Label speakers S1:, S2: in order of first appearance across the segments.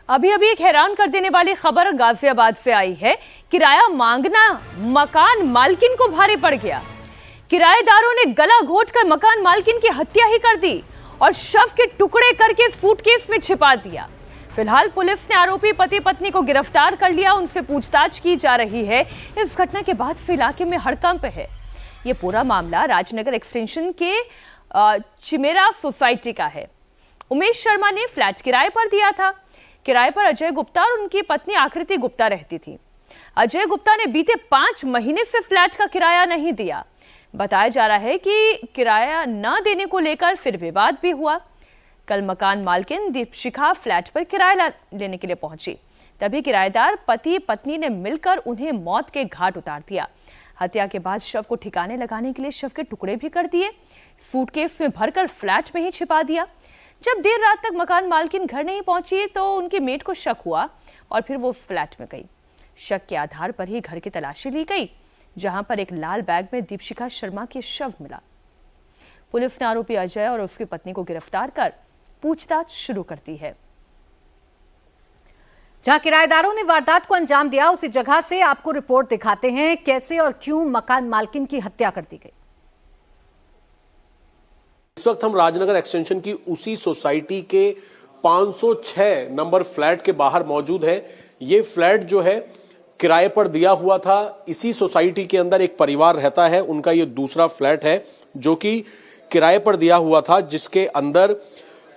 S1: अभी अभी एक हैरान कर देने वाली खबर गाजियाबाद से आई है। किराया मांगना मकान मालकिन को भारी पड़ गया। किराएदारों ने गला घोंटकर मकान मालकिन की हत्या ही कर दी और शव के टुकड़े करके सूटकेस में छिपा दिया। फिलहाल पुलिस ने आरोपी पति पत्नी को गिरफ्तार कर लिया, उनसे पूछताछ की जा रही है। इस घटना के बाद से इलाके में हड़कंप है। ये पूरा मामला राजनगर एक्सटेंशन के चिमेरा सोसाइटी का है। उमेश शर्मा ने फ्लैट किराए पर दिया था। किराए पर अजय गुप्ता और उनकी पत्नी आकृति गुप्ता रहती थी। अजय गुप्ता ने बीते 5 महीने से फ्लैट का किराया नहीं दिया। बताया जा रहा है कि किराया न देने को लेकर फिर विवाद भी हुआ। कल मकान मालकिन दीपशिखा फ्लैट पर किराया लेने के लिए पहुंची, तभी किराएदार पति पत्नी ने मिलकर उन्हें मौत के घाट उतार दिया। हत्या के बाद शव को ठिकाने लगाने के लिए शव के टुकड़े भी कर दिए, सूटकेस में भरकर फ्लैट में ही छिपा दिया। जब देर रात तक मकान मालकिन घर नहीं पहुंची तो उनकी मेट को शक हुआ और फिर वो उस फ्लैट में गई। शक के आधार पर ही घर की तलाशी ली गई, जहां पर एक लाल बैग में दीपशिखा शर्मा की शव मिला। पुलिस ने आरोपी अजय और उसकी पत्नी को गिरफ्तार कर पूछताछ शुरू कर दी है।
S2: जहां किराएदारों ने वारदात को अंजाम दिया, उसी जगह से आपको रिपोर्ट दिखाते हैं कैसे और क्यों मकान मालकिन की हत्या कर दी गई।
S3: इस वक्त हम राजनगर एक्सटेंशन की उसी सोसाइटी के 506 नंबर फ्लैट के बाहर मौजूद है। ये फ्लैट जो है किराए पर दिया हुआ था। इसी सोसाइटी के अंदर एक परिवार रहता है, उनका ये दूसरा फ्लैट है जो कि किराए पर दिया हुआ था, जिसके अंदर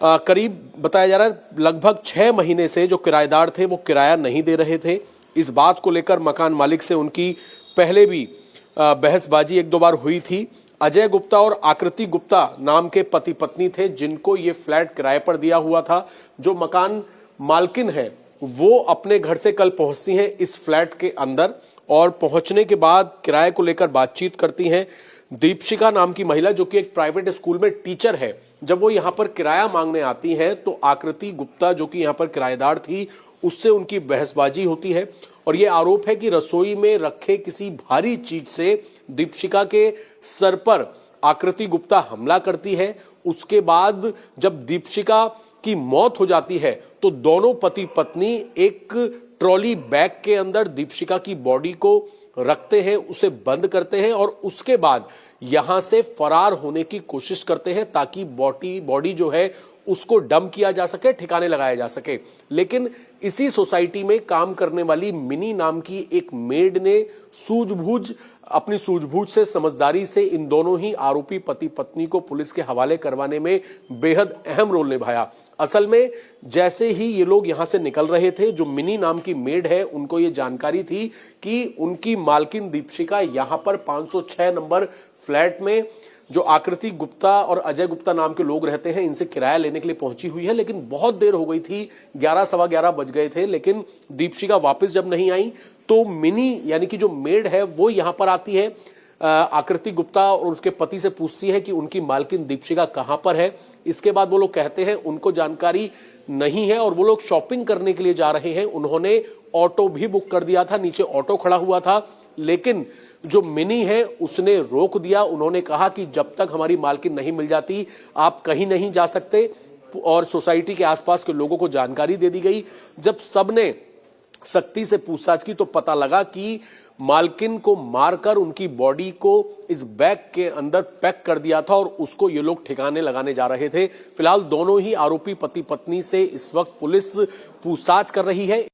S3: करीब बताया जा रहा है लगभग 6 महीने से जो किराएदार थे वो किराया नहीं दे रहे थे। इस बात को लेकर मकान मालिक से उनकी पहले भी बहसबाजी 1-2 बार हुई थी। अजय गुप्ता और आकृति गुप्ता नाम के पति पत्नी थे, जिनको ये फ्लैट किराए पर दिया हुआ था। जो मकान मालकिन है वो अपने घर से कल पहुंचती हैं इस फ्लैट के अंदर और पहुंचने के बाद किराए को लेकर बातचीत करती हैं। दीपशिखा नाम की महिला जो कि एक प्राइवेट स्कूल में टीचर है, जब वो यहां पर किराया मांगने आती हैं तो आकृति गुप्ता जो कि यहां पर किराएदार थी उससे उनकी बहसबाजी होती है और ये आरोप है कि रसोई में रखे किसी भारी चीज से दीपशिखा के सर पर आकृति गुप्ता हमला करती है। उसके बाद जब दीपशिखा की मौत हो जाती है तो दोनों पति पत्नी एक ट्रॉली बैग के अंदर दीपशिखा की बॉडी को रखते हैं, उसे बंद करते हैं और उसके बाद यहां से फरार होने की कोशिश करते हैं ताकि बॉडी जो है उसको डंप किया जा सके, ठिकाने लगाया जा सके। लेकिन इसी सोसाइटी में काम करने वाली मिनी नाम की एक मेड ने अपनी सूझबूझ से, समझदारी से इन दोनों ही आरोपी पति पत्नी को पुलिस के हवाले करवाने में बेहद अहम रोल निभाया। असल में जैसे ही ये लोग यहां से निकल रहे थे, जो मिनी नाम की मेड है उनको ये जानकारी थी कि उनकी मालकिन दीपशिखा यहां पर 506 नंबर फ्लैट में जो आकृति गुप्ता और अजय गुप्ता नाम के लोग रहते हैं इनसे किराया लेने के लिए पहुंची हुई है। लेकिन बहुत देर हो गई थी, 11-11:15 बज गए थे, लेकिन दीपशिखा वापस जब नहीं आई तो मिनी यानी कि जो मेड है वो यहां पर आती है। आकृति गुप्ता और उसके पति से पूछती है कि उनकी मालकिन दीपशिखा कहां पर है। इसके बाद वो लोग कहते हैं उनको जानकारी नहीं है और वो लोग शॉपिंग करने के लिए जा रहे हैं। उन्होंने ऑटो भी बुक कर दिया था, नीचे ऑटो खड़ा हुआ था, लेकिन जो मिनी है उसने रोक दिया। उन्होंने कहा कि जब तक हमारी मालकिन नहीं मिल जाती आप कहीं नहीं जा सकते और सोसाइटी के आसपास के लोगों को जानकारी दे दी गई। जब सबने सख्ती से पूछताछ की तो पता लगा कि मालकिन को मारकर उनकी बॉडी को इस बैग के अंदर पैक कर दिया था और उसको ये लोग ठिकाने लगाने जा रहे थे। फिलहाल दोनों ही आरोपी पति पत्नी से इस वक्त पुलिस पूछताछ कर रही है।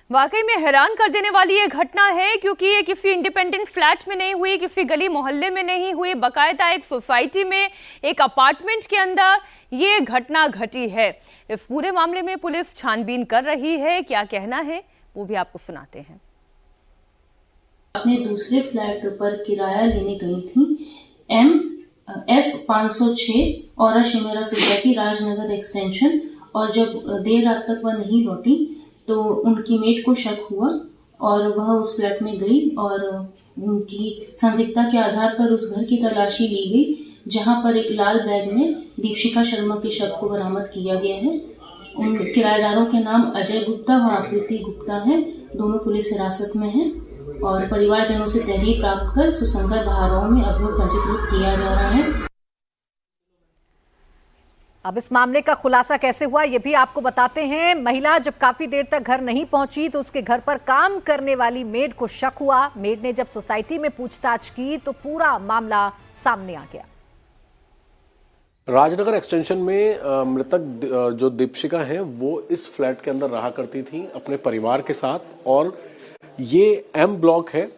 S1: वाकई में हैरान कर देने वाली ये घटना है, क्योंकि ये किसी इंडिपेंडेंट फ्लैट में नहीं हुई, किसी गली मोहल्ले में नहीं हुई, बकायदा एक सोसाइटी में, एक अपार्टमेंट के अंदर ये घटना घटी है। इस पूरे मामले में पुलिस छानबीन कर रही है। क्या कहना है वो भी आपको सुनाते हैं।
S4: अपने दूसरे फ्लैट पर किराया लेने गई थी MF 506 और चिमेरा सोसाइटी राजनगर एक्सटेंशन, और जब देर रात तक वह नहीं लौटी तो उनकी मेट को शक हुआ और वह उस फ्लैट में गई और उनकी संदिग्धता के आधार पर उस घर की तलाशी ली गई, जहां पर एक लाल बैग में दीपशिखा शर्मा के शव को बरामद किया गया है। उन किराएदारों के नाम अजय गुप्ता व आकृति गुप्ता हैं। दोनों पुलिस हिरासत में हैं और परिवारजनों से तहरीर प्राप्त कर सुसंगत धाराओं में अभियोग पंजीकृत किया जा रहा है।
S2: अब इस मामले का खुलासा कैसे हुआ ये भी आपको बताते हैं। महिला जब काफी देर तक घर नहीं पहुंची तो उसके घर पर काम करने वाली मेड को शक हुआ। मेड ने जब सोसाइटी में पूछताछ की तो पूरा मामला सामने आ गया।
S3: राजनगर एक्सटेंशन में मृतक जो दीपशिका हैं वो इस फ्लैट के अंदर रहा करती थी अपने परिवार के साथ, और ये एम ब्लॉक है।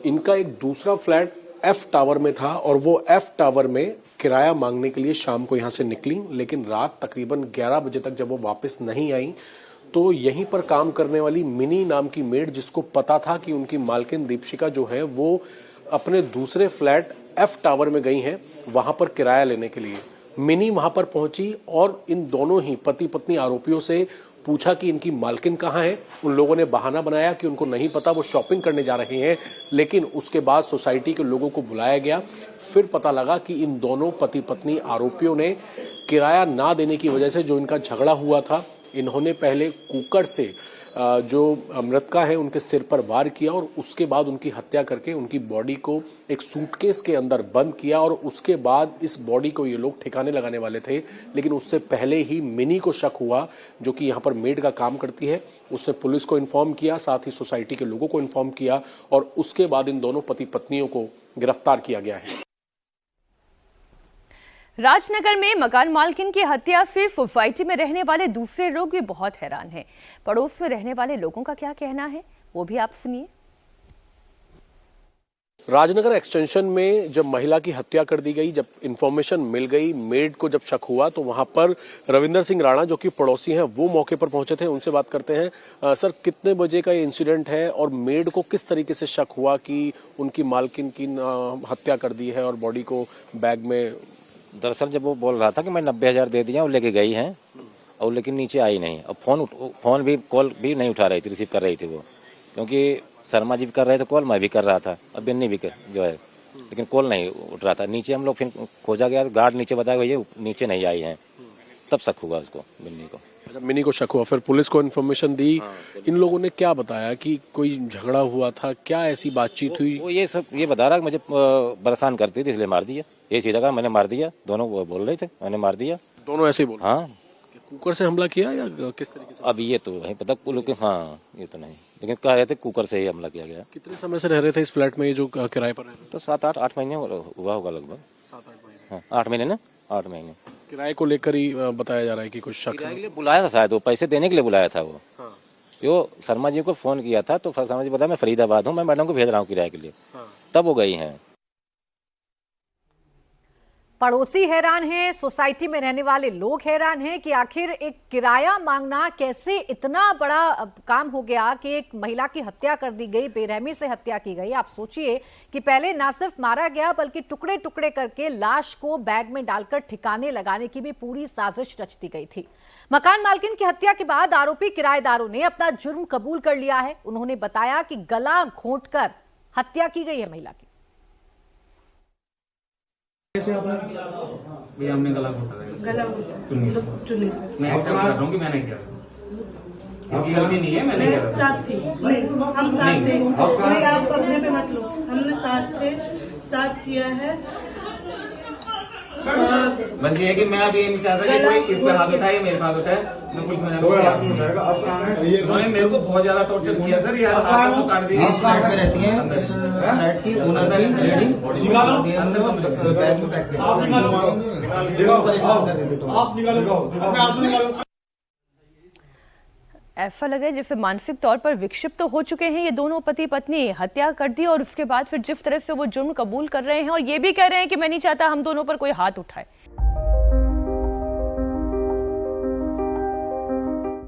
S3: इनका एक दूसरा फ्लैट एफ टावर में था और वो एफ टावर में किराया मांगने के लिए शाम को यहां से निकली, लेकिन रात तकरीबन 11 बजे तक जब वो वापस नहीं आई तो यहीं पर काम करने वाली मिनी नाम की मेड, जिसको पता था कि उनकी मालकिन दीपशिका जो है वो अपने दूसरे फ्लैट एफ टावर में गई हैं वहां पर किराया लेने के लिए। मिनी वहां पर पहुंची और इन दोनों ही पति पत्नी आरोपियों से पूछा कि इनकी मालकिन कहाँ है। उन लोगों ने बहाना बनाया कि उनको नहीं पता, वो शॉपिंग करने जा रहे हैं, लेकिन उसके बाद सोसाइटी के लोगों को बुलाया गया। फिर पता लगा कि इन दोनों पति पत्नी आरोपियों ने किराया ना देने की वजह से जो इनका झगड़ा हुआ था, इन्होंने पहले कुकर से जो मृतका है उनके सिर पर वार किया और उसके बाद उनकी हत्या करके उनकी बॉडी को एक सूटकेस के अंदर बंद किया। और उसके बाद इस बॉडी को ये लोग ठिकाने लगाने वाले थे, लेकिन उससे पहले ही मिनी को शक हुआ, जो कि यहाँ पर मेड का काम करती है। उसने पुलिस को इन्फॉर्म किया, साथ ही सोसाइटी के लोगों को इन्फॉर्म किया और उसके बाद इन दोनों पति पत्नियों को गिरफ्तार किया गया है।
S1: राजनगर में मकान मालकिन की हत्या से सोसाइटी में रहने वाले दूसरे लोग भी बहुत हैरान हैं। पड़ोस में रहने वाले लोगों का क्या कहना है वो भी आप सुनिए।
S3: राजनगर एक्सटेंशन में जब महिला की हत्या कर दी गई, जब इंफॉर्मेशन मिल गई, मेड को जब शक हुआ, तो वहां पर रविंदर सिंह राणा जो कि पड़ोसी हैं वो मौके पर पहुंचे थे। उनसे बात करते हैं। सर, कितने बजे का ये इंसिडेंट है और मेड को किस तरीके से शक हुआ कि उनकी मालकिन की हत्या कर दी है और बॉडी को बैग में?
S5: दरअसल जब वो बोल रहा था कि मैं 90,000 दे दिया, वो लेके गई हैं और लेकिन नीचे आई नहीं। और फोन भी कॉल भी नहीं उठा रही थी, रिसीव कर रही थी वो, क्योंकि शर्मा जी भी कर रहे थे कॉल, मैं भी कर रहा था और बिन्नी भी जो है, लेकिन कॉल नहीं उठ रहा था। नीचे हम लोग फिर खोजा गया, गार्ड नीचे बताया भैया नीचे नहीं आई हैं, तब शक हुआ उसको, बिन्नी को।
S3: मिनी को शक हुआ, फिर पुलिस को इन्फॉर्मेशन दी। इन लोगों ने क्या बताया कि कोई झगड़ा हुआ था, क्या ऐसी बातचीत हुई?
S5: वो ये सब ये बता रहा कि मुझे परेशान करती थी इसलिए मार दिया, ये सीधा कहा मैंने मार दिया। दोनों वो बोल रहे थे मैंने मार दिया,
S3: दोनों ऐसे ही बोल?
S5: हाँ।
S3: कुकर से हमला किया या किस तरीके से?
S5: अब ये तो नहीं पता, हाँ ये तो नहीं, लेकिन कह रहे थे कुकर से ही हमला किया गया।
S3: कितने समय से रह रहे थे इस फ्लैट में ये जो किराए पर रह रहे थे?
S5: तो 7-8 महीने हुआ होगा लगभग।
S3: 7-8 महीने?
S5: हाँ 8 महीने ना, 8 महीने।
S3: किराए को लेकर ही बताया जा रहा है कि कुछ शक है।
S5: किराए के लिए बुलाया था शायद, वो पैसे देने के लिए बुलाया था वो।
S3: हाँ।
S5: जो शर्मा जी को फोन किया था तो शर्मा जी बताया मैं फरीदाबाद हूँ, मैं मैडम को भेज रहा हूँ किराए के लिए।
S3: हाँ।
S5: तब वो गई हैं।
S2: पड़ोसी हैरान हैं, सोसाइटी में रहने वाले लोग हैरान हैं कि आखिर एक किराया मांगना कैसे इतना बड़ा काम हो गया कि एक महिला की हत्या कर दी गई, बेरहमी से हत्या की गई। आप सोचिए कि पहले ना सिर्फ मारा गया बल्कि टुकड़े टुकड़े करके लाश को बैग में डालकर ठिकाने लगाने की भी पूरी साजिश रच दी गई थी। मकान मालकिन की हत्या के बाद आरोपी किराएदारों ने अपना जुर्म कबूल कर लिया है। उन्होंने बताया कि गला घोंटकर हत्या की गई है महिला की।
S6: कैसे आपने?
S7: भैया हमने गला चुन्नी से मैं एक्सेप्ट कर रहा हूँ कि मैंने किया, इसकी गलती नहीं है, मैंने किया।
S6: साथ थी नहीं, हम साथ थे नहीं, आप अपने पे मत लो, हमने साथ थे, साथ किया है।
S7: बस ये है कि मैं अभी ये नहीं चाहता कि कोई इस पे हाथ उठाए, मेरे पे हाथ उठाए, मैं पुलिस में उन्होंने मेरे को बहुत ज्यादा टॉर्चर किया सर। यार आपको काट दिया,
S8: रहती है
S6: आप निकालो।
S1: ऐसा लगा जैसे मानसिक तौर पर विक्षिप्त तो हो चुके हैं ये दोनों पति पत्नी। हत्या कर दी और उसके बाद फिर जिस तरह से वो जुर्म कबूल कर रहे हैं और ये भी कह रहे हैं कि मैं नहीं चाहता हम दोनों पर कोई हाथ उठाए।